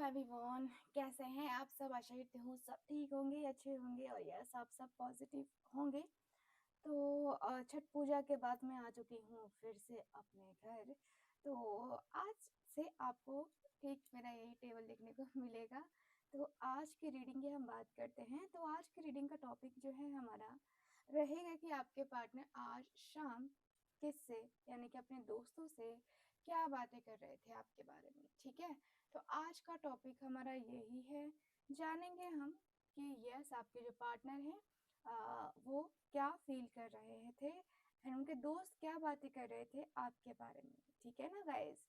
Everyone, कैसे हैं आप सब। आशा करती हूँ सब ठीक होंगे, अच्छे होंगे और यस आप सब पॉजिटिव होंगे। तो छठ पूजा के बाद मैं आ चुकी हूँ फिर से अपने घर। तो आज से आपको ठीक मेरा यही टेबल देखने को मिलेगा। तो आज की रीडिंग की हम बात करते हैं। तो आज की रीडिंग का टॉपिक जो है हमारा रहेगा कि आपके पार्टनर आज शाम किससे यानी कि अपने दोस्तों से क्या बातें कर रहे थे आपके बारे में। ठीक है, तो आज का टॉपिक हमारा यही है। जानेंगे हम कि यस आपके जो पार्टनर हैं वो क्या फील कर रहे थे एंड उनके दोस्त क्या बातें कर रहे थे आपके बारे में। ठीक है ना गाइस।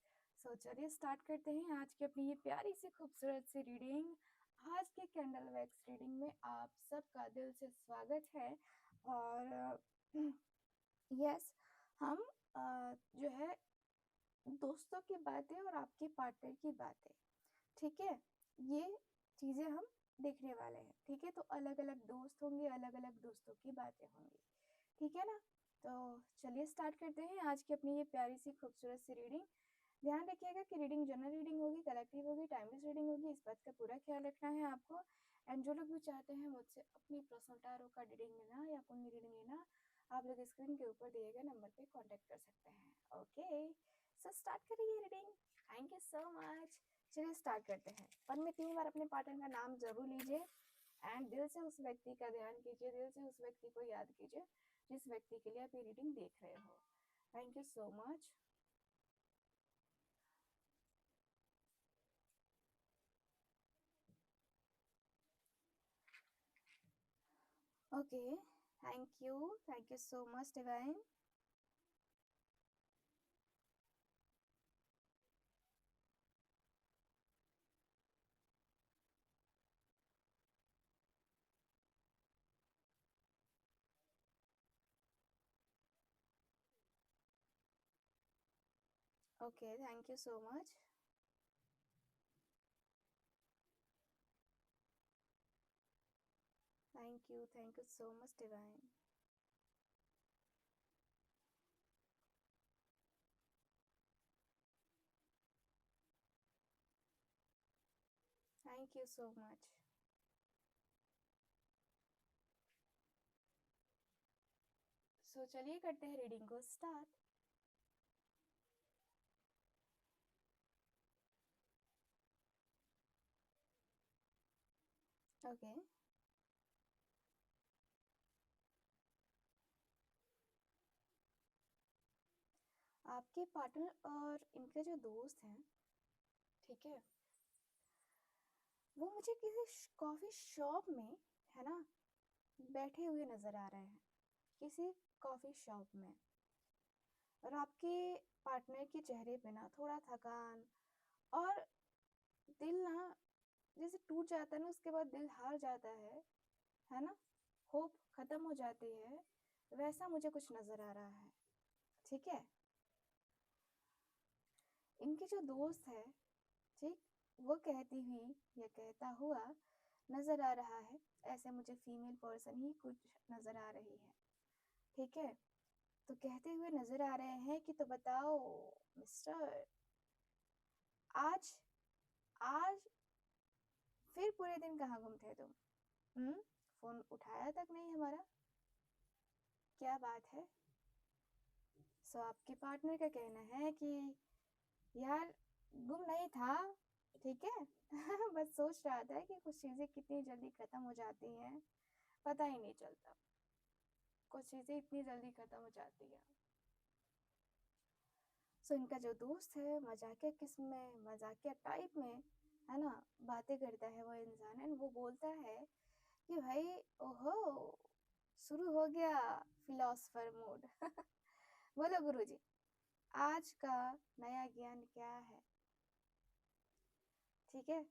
सो चलिए स्टार्ट करते हैं आज की अपनी ये प्यारी सी खूबसूरत सी रीडिंग। आज के कैंडल वैक्स रीडिंग में आप सबका दिल से स्वागत है। और यस हम जो है दोस्तों की बातें और आपके पार्टनर की बातें, ठीक है, ये चीज़ें हम देखने वाले हैं। ठीक है, तो अलग अलग दोस्त होंगे, अलग अलग दोस्तों की बातें होंगी। ठीक है ना। तो चलिए स्टार्ट करते हैं आज की अपनी ये प्यारी सी खूबसूरत सी रीडिंग। ध्यान रखिएगा कि रीडिंग जनरल रीडिंग होगी, कलेक्टिव होगी, टाइमलेस रीडिंग होगी, इस बात का पूरा ख्याल रखना है आपको। एंड जो लोग भी चाहते हैं मुझसे अपनी पर्सनल टैरो का रीडिंग लेना या कुंडली रीडिंग लेना, आप लोग स्क्रीन के ऊपर दिए गए नंबर पे कांटेक्ट कर सकते हैं। ओके, सो स्टार्ट करिए reading. Thank you so much. चलिए स्टार्ट करते हैं। 1 में 3 बार अपने पार्टनर का नाम जरूर लीजिए एंड दिल से उस व्यक्ति का ध्यान कीजिए, दिल से उस व्यक्ति को याद कीजिए जिस व्यक्ति के लिए आप ये रीडिंग देख रहे हो। Thank you so much. Okay, thank you so much divine. Okay, thank you so much. Thank you so much divine. Thank you so much. So चलिए करते हैं रीडिंग को स्टार्ट। ओके, आपके पार्टनर और इनके जो दोस्त हैं, ठीक है, वो मुझे किसी कॉफी शॉप में, है ना, बैठे हुए नजर आ रहे हैं, किसी कॉफी शॉप में। और आपके पार्टनर के चेहरे पे ना थोड़ा थकान और दिल ना जैसे टूट जाता है ना, उसके बाद दिल हार जाता है ना, होप खत्म हो जाती है, वैसा मुझे कुछ नजर आ रहा है। ठीक है, इनके जो दोस्त है, ठीक, वो कहती हुई या कहता हुआ नजर आ रहा है। ऐसे मुझे फीमेल पर्सन ही कुछ नजर आ रही है। ठीक है, तो कहते हुए नजर आ रहे हैं कि तो बताओ मिस्टर, आज आज फिर पूरे दिन कहाँ गुम थे तुम? फोन उठाया तक नहीं हमारा, क्या बात है? सो आपके पार्टनर का कहना है कि यार गुम नहीं था, ठीक है। बस सोच रहा था कि कुछ चीजें कितनी जल्दी खत्म हो जाती हैं, पता ही नहीं चलता, कुछ चीजें इतनी जल्दी खत्म हो जाती हैं। सो इनका जो दोस्त है मजाकिया किस्म में, मजाकिया टाइप में, है ना, बातें करता है वो इंसान है। वो बोलता है कि भाई ओहो, शुरू हो गया फिलोसफर मूड। बोलो गुरुजी, आज का नया ज्ञान क्या है? ठीक है,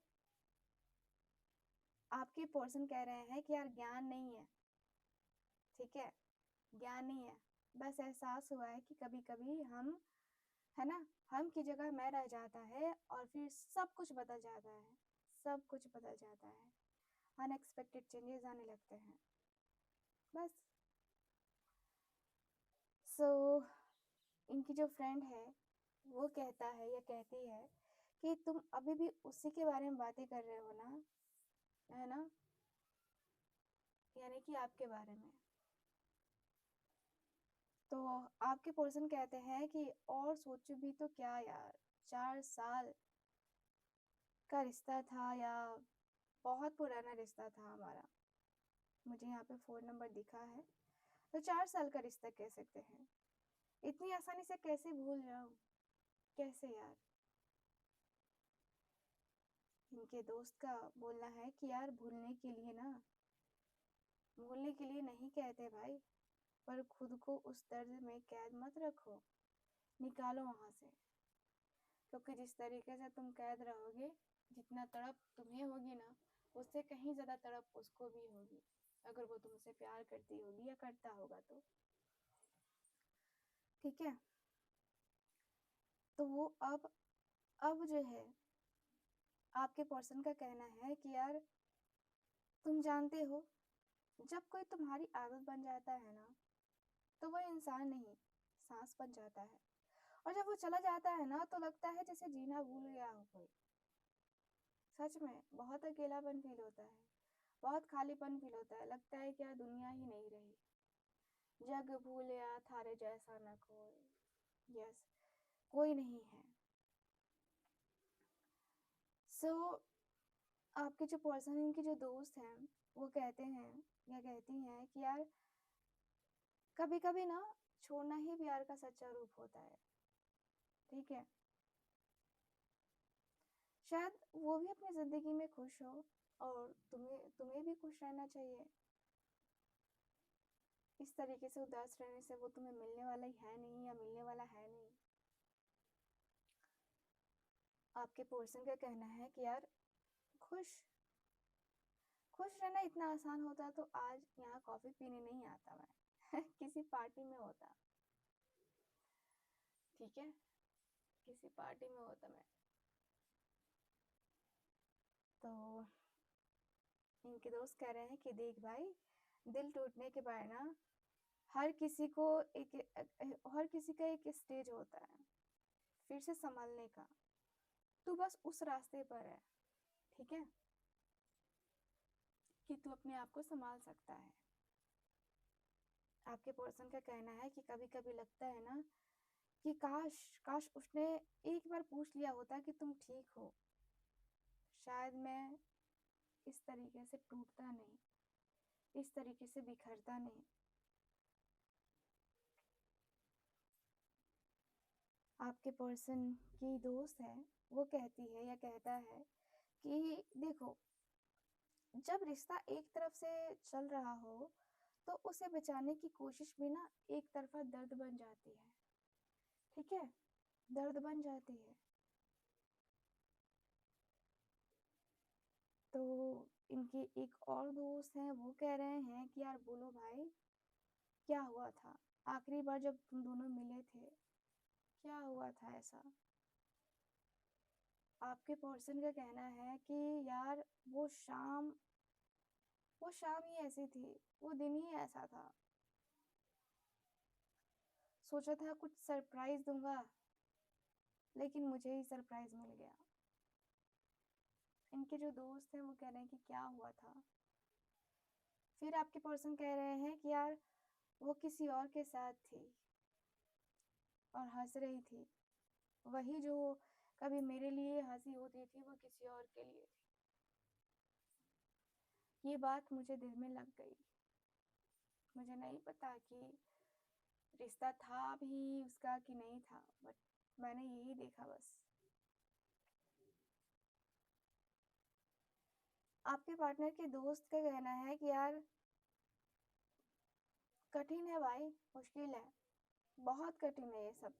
आपके पर्सन कह रहे हैं कि यार ज्ञान नहीं है। ठीक है, ज्ञान नहीं है, बस एहसास हुआ है कि कभी कभी हम, है ना, हम की जगह मैं रह जाता है और फिर सब कुछ बदल जाता है, सब कुछ बदल जाता है, अनएक्सपेक्टेड चेंजेस आने लगते हैं बस। सो इनकी जो फ्रेंड है वो कहता है या कहती है कि तुम अभी भी उसी के बारे में बातें कर रहे हो ना, है ना, यानी कि आपके बारे में। तो आपके पर्सन कहते हैं कि और सोचो भी तो क्या यार, 4 साल का रिश्ता था, या बहुत पुराना रिश्ता था हमारा। मुझे यहाँ पे फ़ोन नंबर दिखा है, तो 4 साल का रिश्ता कह सकते हैं। इतनी आसानी से कैसे भूल जाऊँ, कैसे यार। इनके दोस्त का बोलना है कि यार भूलने के लिए ना, भूलने के लिए नहीं कहते भाई, पर खुद को उस दर्द में कैद मत रखो, निकालो वहां से। क्योंकि जिस तरीके से तुम कैद रहोगे, जितना तड़प तुम्हें होगी ना, उससे कहीं ज्यादा तड़प उसको भी होगी, अगर वो तुमसे प्यार करती होगी या करता होगा तो। ठीक है। तो वो अब जो है, आपके पर्सन का कहना है कि यार तुम जानते हो, जब कोई तुम्हारी आदत बन जाता है ना, तो वो इंसान नहीं, सांस बन जाता है। और जब वो चला जाता है ना, तो लगता है जैसे जीना भूल गया हो कोई। सच में बहुत अकेलापन फील होता है, बहुत खालीपन फील होता है, लगता है क्या दुनिया ही नहीं रही। जग भूलिया थारे जैसा न कोई, यस, कोई नहीं है। सो आपके जो पर्सन, इनके जो दोस्त हैं, वो कहते हैं या कहती हैं कि यार कभी कभी ना, छोड़ना ही प्यार का सच्चा रूप होता है। ठीक है। शायद वो भी अपनी जिंदगी में खुश हो, और तुम्हें तुम्हें भी खुश रहना चाहिए। इस तरीके से उदास रहने से वो तुम्हें मिलने वाला ही है नहीं, या मिलने वाला है नहीं। आपके पर्सन का कहना है कि यार खुश खुश रहना इतना आसान होता तो आज यहाँ कॉफी पीने नहीं आता मैं किसी पार्टी में होता। ठीक है, किसी पार्टी में होता मैं। तो इनके दोस्त कह रहे हैं कि देख भाई, दिल टूटने के बाद ना, हर किसी को एक हर किसी का एक स्टेज होता है फिर से संभलने का। तू बस उस रास्ते पर है, ठीक है, कि तू अपने आप को संभाल सकता है। आपके पर्सन का कहना है कि कभी कभी लगता है ना, कि काश काश उसने एक बार पूछ लिया होता कि तुम ठीक हो, शायद मैं इस तरीके से टूटता नहीं, इस तरीके से बिखरता नहीं। आपके पर्सन की दोस्त है, वो कहती है या कहता है कि देखो, जब रिश्ता एक तरफ से चल रहा हो, तो उसे बचाने की कोशिश भी ना एक तरफा दर्द बन जाती है। ठीक है, दर्द बन जाती है। तो इनके एक और दोस्त हैं, वो कह रहे हैं कि यार बोलो भाई, क्या हुआ था आखिरी बार जब तुम दोनों मिले थे, क्या हुआ था ऐसा। आपके पर्सन का कहना है कि यार वो शाम ही ऐसी थी, वो दिन ही ऐसा था। सोचा था कुछ सरप्राइज दूंगा, लेकिन मुझे ही सरप्राइज मिल गया। इनके जो दोस्त हैं वो कह रहे हैं कि क्या हुआ था। फिर आपके पर्सन कह रहे हैं कि यार वो किसी और के साथ थी और हंस रही थी, वही जो कभी मेरे लिए हंसी होती थी, वो किसी और के लिए थी। ये बात मुझे दिल में लग गई। मुझे नहीं पता कि रिश्ता था भी उसका कि नहीं था, बट मैंने यही देखा बस। आपके पार्टनर के दोस्त का कहना है कि यार कठिन है भाई, मुश्किल है, बहुत कठिन है ये सब।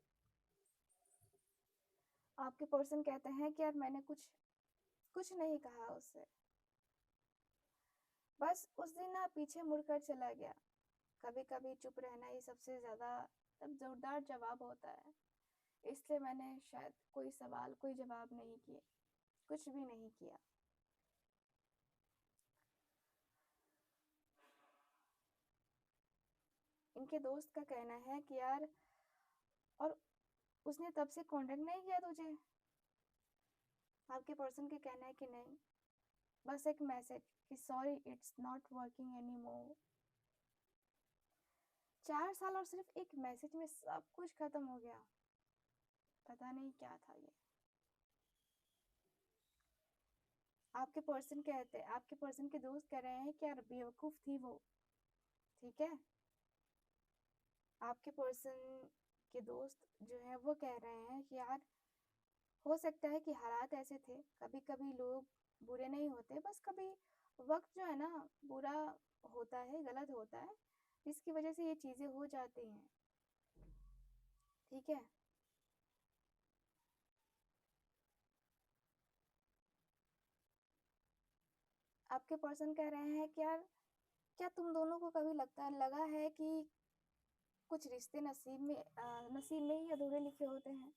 आपके पर्सन कहते हैं कि यार मैंने कुछ कुछ नहीं कहा उससे, बस उस दिन ना पीछे मुड़कर चला गया। कभी कभी चुप रहना ही सबसे ज्यादा तब जोरदार जवाब होता है, इसलिए मैंने शायद कोई सवाल कोई जवाब नहीं किए, कुछ भी नहीं किया। इनके दोस्त का कहना है कि यार, और उसने तब से कांटेक्ट नहीं किया तुझे, आपके पर्सन के कहना है कि नहीं, बस एक मैसेज कि sorry it's not working any more. 4 साल और सिर्फ एक मैसेज में सब कुछ खत्म हो गया। पता नहीं क्या था ये। आपके पर्सन के दोस्त कह रहे हैं कि यार बेवकूफ थी वो। ठीक है, आपके पर्सन के दोस्त जो है वो कह रहे हैं कि यार हो सकता है कि हालात ऐसे थे, कभी कभी लोग बुरे नहीं होते, बस कभी वक्त जो है ना बुरा होता है, गलत होता है, जिसकी वजह से ये चीजें हो जाती हैं। ठीक है, आपके पर्सन कह रहे हैं कि यार क्या तुम दोनों को कभी लगा है कि कुछ रिश्ते नसीब में ही अधूरे लिखे होते हैं।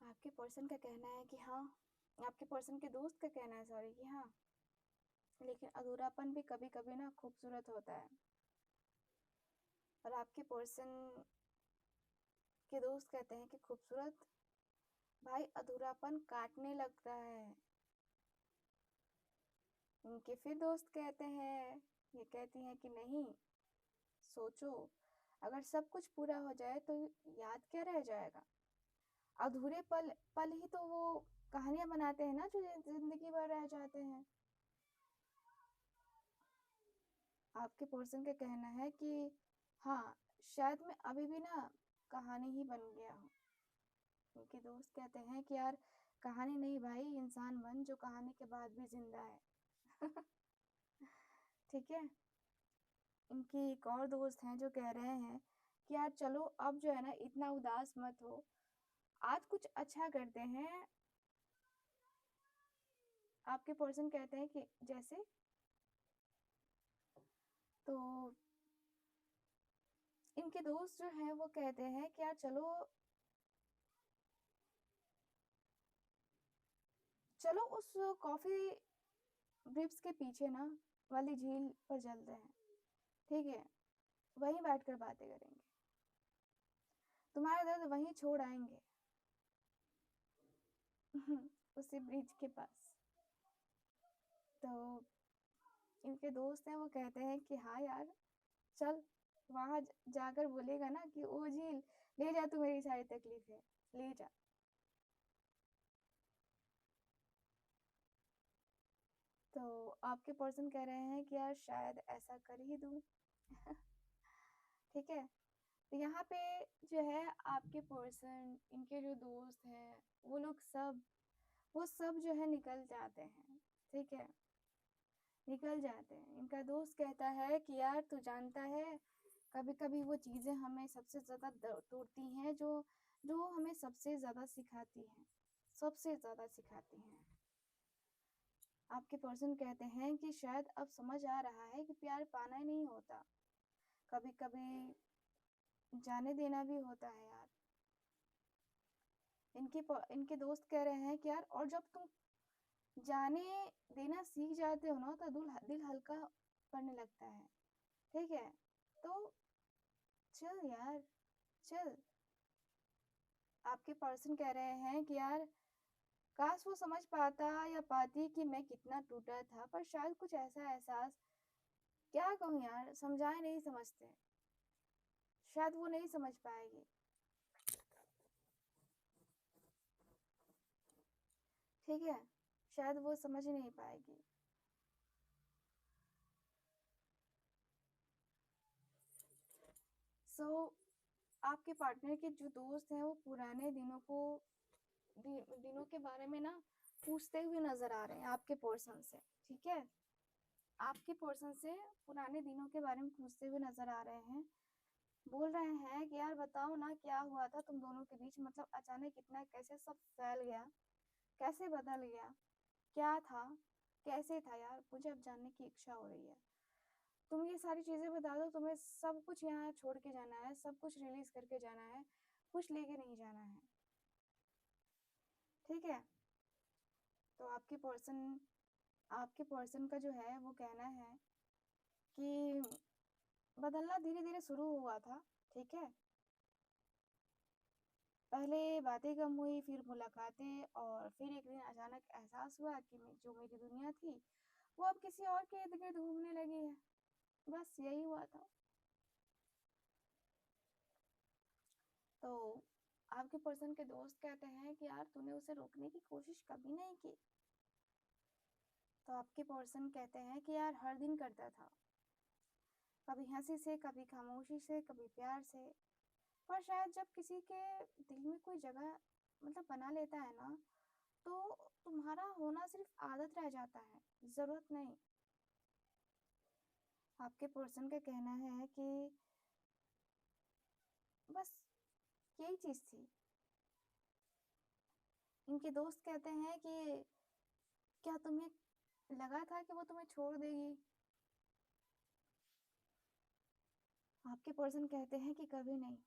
आपके पर्सन का कहना है कि हाँ, आपके पर्सन के दोस्त का कहना है, सॉरी, कि हाँ, लेकिन अधूरापन भी कभी कभी ना खूबसूरत होता है। और आपके पर्सन के दोस्त कहते हैं कि खूबसूरत भाई अधूरापन काटने लगता है। उनके फिर दोस्त कहते हैं, ये कहती हैं कि नहीं, सोचो, अगर सब कुछ पूरा हो जाए तो याद क्या रह जाएगा। अधूरे पल पल ही तो वो कहानियां बनाते हैं ना, जो जिंदगी भर रह जाते हैं। आपके पर्सन का कहना है कि हाँ, शायद मैं अभी भी ना कहानी ही बन गया हूँ। उनके दोस्त कहते हैं कि यार कहानी नहीं भाई, इंसान बन जो कहानी के बाद भी जिंदा है। ठीक है, इनकी एक और दोस्त हैं जो कह रहे हैं कि यार चलो अब जो है ना इतना उदास मत हो, आज कुछ अच्छा करते हैं। आपके पर्सन कहते हैं कि जैसे, तो इनके दोस्त जो हैं वो कहते हैं कि यार चलो चलो उस कॉफी ब्रिप्स के पीछे ना वाली झील पर चलते हैं। ठीक है, वहीं बैठकर बातें करेंगे, तुम्हारा दर्द वहीं छोड़ आएंगे। उसी ब्रिज के पास। तो इनके दोस्त हैं वो कहते हैं कि हाँ यार चल, वहां जाकर बोलेगा ना कि ओ झील, ले जा तू मेरी सारी तकलीफें, ले जा। तो आपके पर्सन कह रहे हैं कि यार शायद ऐसा कर ही दूं। ठीक है, तो यहाँ पे जो है आपके पर्सन, इनके जो दोस्त हैं, वो सब जो है निकल जाते हैं। ठीक है, निकल जाते हैं। इनका दोस्त कहता है कि यार तू जानता है, कभी कभी वो चीजें हमें सबसे ज्यादा तोड़ती हैं जो जो हमें सबसे ज्यादा सिखाती हैं, सबसे ज्यादा सिखाती हैं। आपके पर्सन कहते हैं कि शायद अब समझ आ रहा है कि प्यार पाना ही नहीं होता, कभी कभी जाने देना भी होता है यार। इनके दोस्त कह रहे हैं कि यार और जब तुम जाने देना सीख जाते हो ना तो दिल हल्का पड़ने लगता है। ठीक है, तो चल यार, चल। आपके पर्सन कह रहे हैं कि यार काश वो समझ पाता या पाती कि मैं कितना टूटा था, पर शायद कुछ ऐसा एहसास, क्या कहूँ यार, समझाए नहीं समझते, शायद वो नहीं समझ पाएगी। ठीक है, शायद वो समझ ही नहीं पाएगी। सो आपके पार्टनर के जो दोस्त हैं वो पुराने दिनों के बारे में ना पूछते हुए नजर आ रहे हैं आपके पर्सन से। ठीक है, आपके पर्सन से पुराने दिनों के बारे में पूछते हुए नजर आ रहे हैं। बोल रहे हैं कि यार बताओ ना क्या हुआ था तुम दोनों के बीच, मतलब अचानक इतना कैसे सब फैल गया, कैसे बदल गया, क्या था, कैसे था यार, मुझे अब जानने की इच्छा हो रही है। तुम ये सारी चीजें बता दो, तुम्हें सब कुछ यहाँ छोड़ के जाना है, सब कुछ रिलीज करके जाना है, कुछ लेके नहीं जाना है। ठीक है, तो आपके पर्सन का जो है वो कहना है कि बदलना धीरे धीरे शुरू हुआ था। ठीक है, पहले बातें कम हुई, फिर मुलाकातें, और फिर एक दिन अचानक एहसास हुआ कि जो मेरी दुनिया थी वो अब किसी और के इर्द गिर्द घूमने लगी है। बस यही हुआ था। तो आपके पर्सन के दोस्त कहते हैं कि यार तूने उसे रोकने की कोशिश कभी नहीं की। तो आपके पर्सन कहते हैं कि यार हर दिन करता था, कभी हंसी से, कभी खामोशी से, कभी प्यार से। पर शायद जब किसी के दिल में कोई जगह बना लेता है ना, तो तुम्हारा होना सिर्फ आदत रह जाता है, जरूरत नहीं। आपके पर्सन का कहना है कि बस यही चीज थी। इनके दोस्त कहते हैं कि क्या तुम्हें लगा था कि वो तुम्हें छोड़ देगी? आपके पर्सन कहते हैं कि कभी नहीं,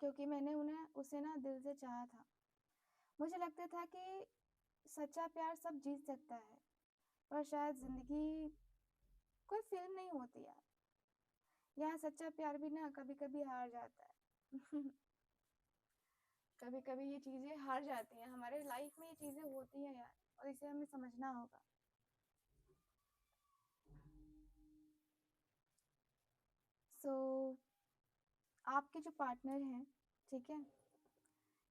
क्योंकि मैंने उन्हें उसे ना दिल से चाहा था। मुझे लगता था कि सच्चा प्यार सब जीत सकता है, पर शायद जिंदगी कोई फिल्म नहीं होती यार। यहाँ सच्चा प्यार भी ना कभी कभी हार जाता है। कभी कभी ये चीजें हार जाती हैं, हमारे लाइफ में ये चीजें होती हैं यार, और इसे हमें समझना होगा। सो आपके जो पार्टनर हैं, ठीक है,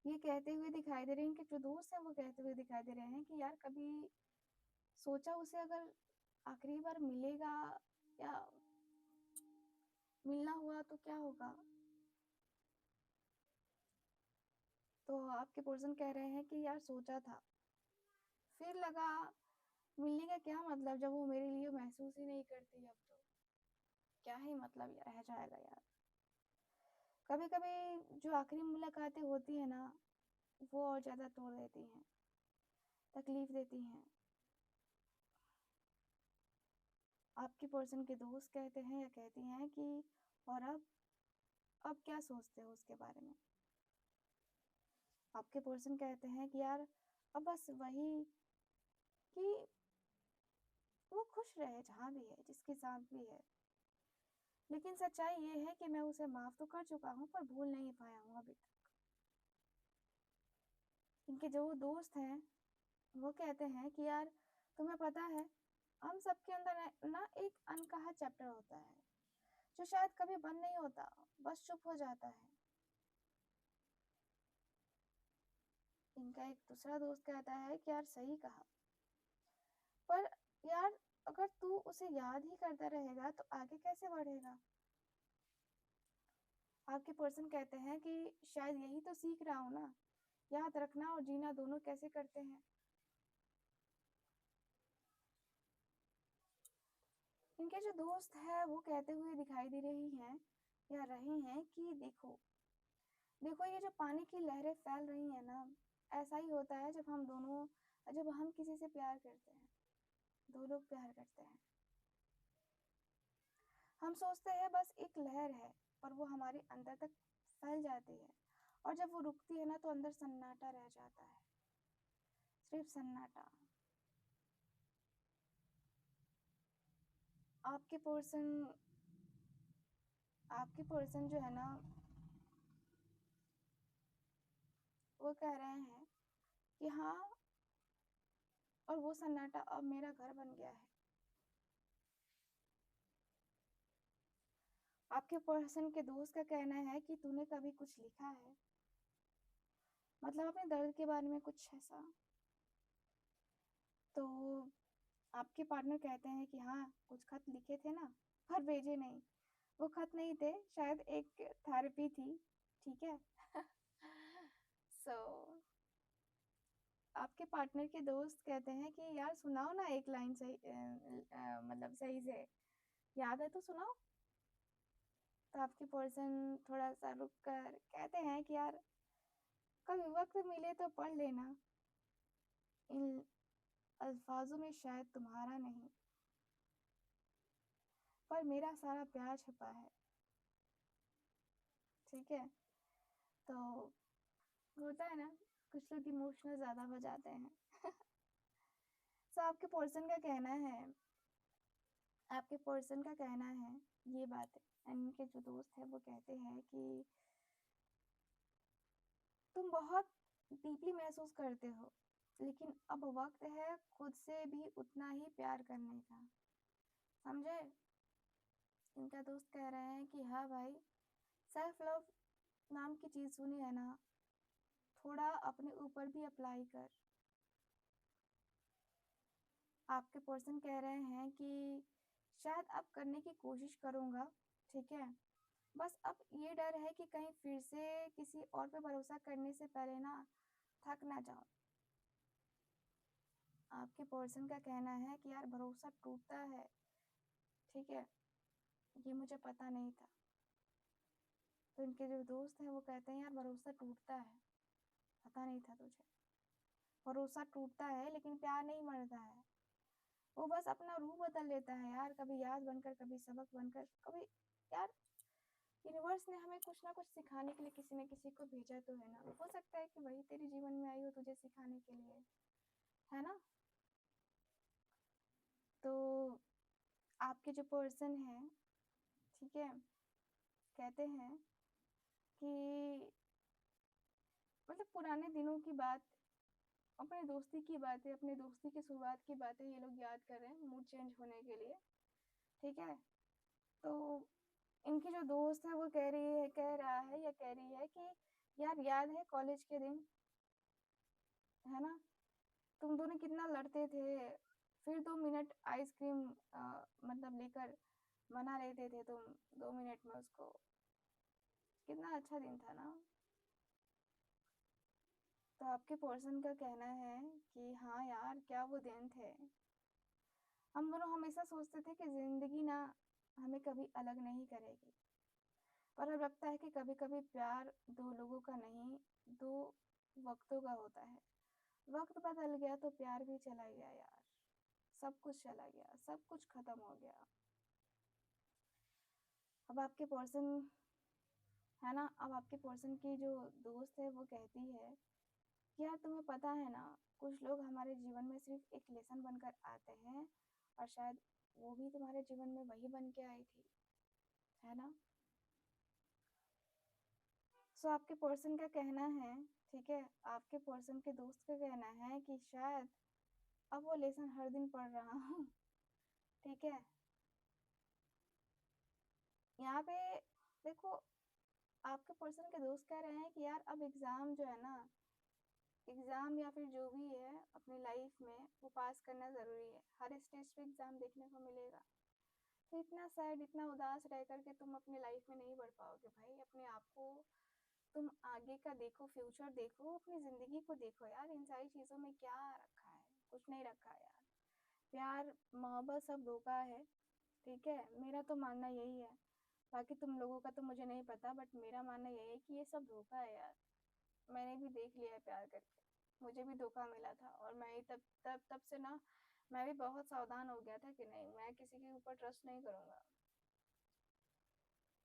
ये कहते हुए दिखाई दे रहे हैं कि जो दोस्त है वो कहते हुए दिखाई दे रहे हैं कि यार कभी सोचा उसे अगर आखिरी बार मिलेगा या मिलना हुआ तो क्या होगा? तो आपके पर्सन कह रहे हैं कि यार सोचा था, फिर लगा मिलने का क्या मतलब जब वो मेरे लिए महसूस ही नहीं करती। अब तो क्या ही मतलब रह जाएगा यार। कभी कभी जो आखिरी मुलाकातें होती है ना, वो और ज्यादा तोड़ देती हैं, तकलीफ देती हैं। आपके पर्सन के दोस्त कहते हैं या कहती हैं कि और अब क्या सोचते हो उसके बारे में? आपके पर्सन कहते हैं कि यार अब बस वही कि वो खुश रहे जहाँ भी है, जिसके साथ भी है। लेकिन सच्चाई ये है कि मैं उसे माफ तो कर चुका हूँ, पर भूल नहीं पाया हूँ अभी तक। इनके जो दोस्त हैं वो कहते हैं कि यार तुम्हें पता है, हम सबके अंदर ना एक अनकहा चैप्टर होता है, जो शायद कभी बंद नहीं होता, बस चुप हो जाता है। इनका एक दूसरा दोस्त कहता है कि यार सही कहा, पर यार अगर तू उसे याद ही करता रहेगा तो आगे कैसे बढ़ेगा? आपके पर्सन कहते हैं कि शायद यही तो सीख रहा हूँ ना, याद रखना और जीना दोनों कैसे करते हैं। इनके जो दोस्त है वो कहते हुए दिखाई दे रही हैं या रहे हैं कि देखो देखो, ये जो पानी की लहरें फैल रही हैं ना, ऐसा ही होता है जब हम किसी से प्यार करते हैं। दो लोग प्यार करते हैं, हम सोचते हैं बस एक लहर है, पर वो हमारे अंदर तक फैल जाती है, और जब वो रुकती है ना तो अंदर सन्नाटा रह जाता है, सिर्फ सन्नाटा। आपके पर्सन आपके पर्सन जो है ना, वो कह रहे हैं कि हाँ, और वो सन्नाटा अब मेरा घर बन गया है। आपके पर्सन के दोस्त का कहना है कि तूने कभी कुछ लिखा है, अपने दर्द के बारे में कुछ ऐसा? तो आपके पार्टनर कहते हैं कि हाँ, कुछ खत लिखे थे ना, पर भेजे नहीं। वो खत नहीं थे, शायद एक थेरेपी थी, ठीक है। सो आपके पार्टनर के दोस्त कहते हैं कि यार सुनाओ ना एक लाइन सही, सही से याद है तो सुनाओ। तो आपके पर्सन थोड़ा सा रुक कर कहते हैं कि यार कभी वक्त मिले तो पढ़ लेना, इन अल्फाजों में शायद तुम्हारा नहीं, पर मेरा सारा प्यार छुपा है, ठीक है। तो होता है ना, कुछ लोग इमोशनल ज्यादा हो जाते हैं। तो आपके पर्सन का कहना है ये बात है। एंड के जो दोस्त है वो कहते हैं कि बहुत डीपली महसूस करते हो, लेकिन अब वक्त है खुद से भी उतना ही प्यार करने का, समझे? इनका दोस्त कह रहे हैं कि हाँ भाई, सेल्फ लव नाम की चीज़ सुनी है ना, थोड़ा अपने ऊपर भी अप्लाई कर। आपके पर्सन कह रहे हैं कि शायद अब करने की कोशिश करूँगा, ठीक है, बस अब ये डर है कि कहीं फिर से किसी और पे भरोसा करने से पहले ना थक ना जाऊँ। आपके पर्सन का कहना है कि यार भरोसा टूटता है, ठीक है, ये मुझे पता नहीं था। तो इनके जो दोस्त हैं वो कहते हैं यार भरोसा टूटता है, पता नहीं था तुझे। भरोसा टूटता है लेकिन प्यार नहीं मरता है, वो बस अपना रूह बदल लेता है यार, कभी याद बनकर, कभी सबक बनकर, कभी यार यूनिवर्स ने हमें कुछ ना कुछ सिखाने के लिए किसी न किसी को भेजा तो है ना। हो सकता है कि वही तेरे जीवन में आई हो तुझे सिखाने के लिए, है ना। तो आपके जो पर्सन है, ठीक है, कहते हैं कि मतलब पुराने दिनों की बात, अपने दोस्ती की बातें, अपने दोस्ती की शुरुआत की बातें ये लोग याद कर रहे हैं मूड चेंज होने के लिए, ठीक है। तो इनकी जो दोस्त है वो कह रहा है या कह रही है कि यार याद है कॉलेज के दिन, है ना, तुम दोनों कितना लड़ते थे, फिर 2 मिनट आइसक्रीम मतलब लेकर मना लेते थे तुम 2 मिनट में उसको, कितना अच्छा दिन था ना। तो आपके पर्सन का कहना है कि हाँ यार क्या वो दिन थे। हम दोनों हमेशा सोचते थे कि जिंदगी ना हमें कभी अलग नहीं करेगी, पर अब लगता है कि कभी कभी प्यार दो लोगों का नहीं, दो वक्तों का होता है। वक्त बदल गया तो प्यार भी चला गया यार, सब कुछ चला गया, सब कुछ खत्म हो गया। अब आपके पर्सन, है ना, अब आपके पर्सन की जो दोस्त है वो कहती है कि यार तुम्हें पता है ना, कुछ लोग हमारे जीवन में सिर्फ एक लेसन बनकर आते हैं, और शायद वो भी तुम्हारे जीवन में वही बन के आई थी, है ना। सो आपके पर्सन का कहना है, ठीक है, आपके पर्सन के दोस्त का कहना है कि शायद अब वो लेसन हर दिन पढ़ रहा हूँ, ठीक है। यहाँ पे देखो, आपके पर्सन के दोस्त कह रहे हैं कि यार अब एग्ज़ाम जो है ना, एग्ज़ाम या फिर जो भी है अपनी लाइफ में वो पास करना ज़रूरी है, हर स्टेज पे एग्ज़ाम देखने को मिलेगा। तो इतना सैड, इतना उदास रह कर के तुम अपनी लाइफ में नहीं बढ़ पाओगे भाई। अपने आप को तुम आगे का देखो, फ्यूचर देखो, अपनी ज़िंदगी को देखो यार, इन सारी चीज़ों में क्या रखा है, कुछ नहीं रखा है यार। प्यार मोहब्बत सब धोखा है, ठीक है, मेरा तो मानना यही है। बाकी तुम लोगों का तो मुझे नहीं पता, बट मेरा मानना यही है कि ये सब धोखा है यार। मैंने भी देख लिया है प्यार करके, मुझे भी धोखा मिला था, और मैं ही तब तब तब से ना मैं भी बहुत सावधान हो गया था कि नहीं, मैं किसी के ऊपर ट्रस्ट नहीं करूँगा।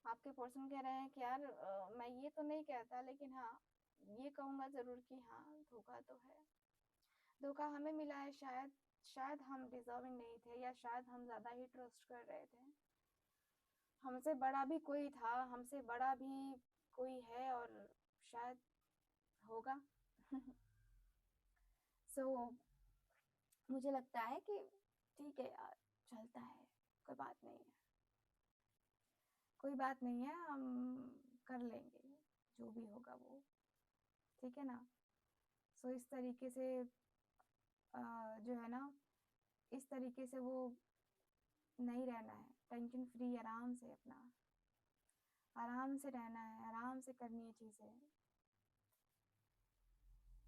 आपके पर्सन कह रहे हैं कि यार मैं ये तो नहीं कहता, लेकिन हाँ ये कहूँगा ज़रूर कि हाँ धोखा तो है, धोखा हमें मिला है। शायद शायद हम डिजर्विंग नहीं थे, या शायद हम ज़्यादा ही ट्रस्ट कर रहे थे। हमसे बड़ा भी कोई था, हमसे बड़ा भी कोई है, और शायद होगा। सो मुझे लगता है कि ठीक है यार, चलता है, कोई बात नहीं है, कोई बात नहीं है, हम कर लेंगे जो भी होगा वो, ठीक है ना। सो इस तरीके से जो है ना, इस तरीके से वो नहीं रहना है, टेंशन फ्री, आराम से अपना, आराम से रहना है, आराम से करनी है चीज़ें,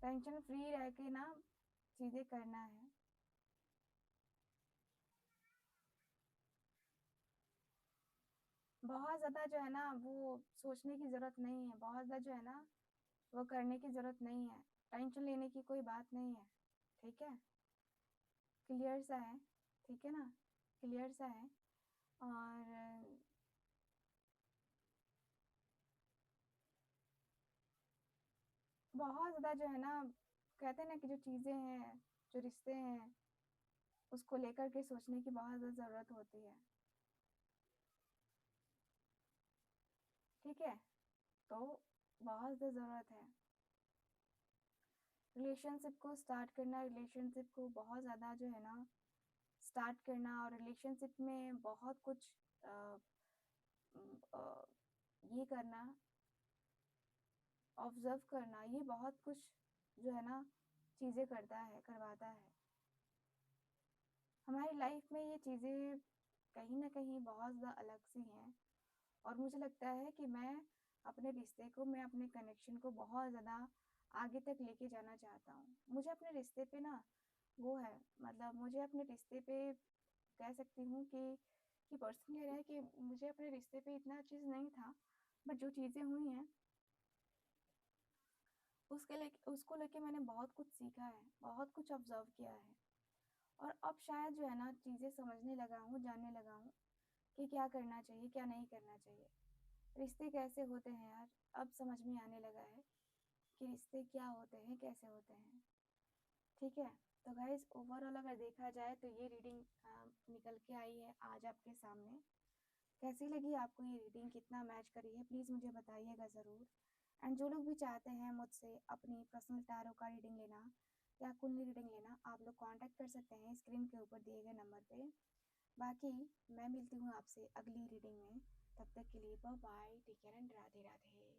टेंशन फ्री रह के ना चीज़ें करना है। बहुत ज़्यादा जो है ना वो सोचने की ज़रूरत नहीं है, बहुत ज़्यादा जो है ना वो करने की ज़रूरत नहीं है, टेंशन लेने की कोई बात नहीं है, ठीक है। क्लियर सा है, ठीक है ना, क्लियर सा है। और बहुत ज़्यादा जो है ना, कहते हैं ना कि जो चीज़ें हैं, जो रिश्ते हैं, उसको लेकर के सोचने की बहुत ज़्यादा ज़रूरत होती है, ठीक है। तो बहुत ज़्यादा ज़रूरत है। रिलेशनशिप को स्टार्ट करना, रिलेशनशिप को बहुत ज़्यादा जो है ना स्टार्ट करना, और रिलेशनशिप में बहुत कुछ अ, अ, ये करना, ऑब्जर्व करना, ये बहुत कुछ जो है ना चीज़ें करवाता है हमारी लाइफ में। ये चीज़ें कहीं ना कहीं बहुत ज़्यादा अलग सी हैं, और मुझे लगता है कि मैं अपने रिश्ते को, मैं अपने कनेक्शन को बहुत ज़्यादा आगे तक लेके जाना चाहता हूँ। मुझे अपने रिश्ते पे ना वो है, मतलब मुझे अपने रिश्ते पे कह सकती हूँ कि पर्सन कह रहा है कि मुझे अपने रिश्ते पे इतना चीज़ नहीं था, बट जो चीज़ें हुई हैं उसको लेके मैंने बहुत कुछ सीखा है, बहुत कुछ ऑब्जर्व किया है, और अब शायद जो है ना चीज़ें समझने लगा हूँ, जानने लगा हूँ कि क्या करना चाहिए, क्या नहीं करना चाहिए, रिश्ते कैसे होते हैं यार। अब समझ में आने लगा है कि रिश्ते क्या होते हैं, कैसे होते हैं। ठीक है, तो गाइज ओवरऑल अगर देखा जाए तो ये रीडिंग निकल के आई है आज आपके सामने। कैसी लगी आपको ये रीडिंग, कितना मैच करी है, प्लीज़ मुझे बताइएगा ज़रूर। एंड जो लोग भी चाहते हैं मुझसे अपनी पर्सनल टैरो का रीडिंग लेना या कुंडली रीडिंग लेना, आप लोग कांटेक्ट कर सकते हैं स्क्रीन के ऊपर दिए गए नंबर पे। बाकी मैं मिलती हूँ आपसे अगली रीडिंग में, तब तक के लिए bye bye, take care and Radhe Radhe.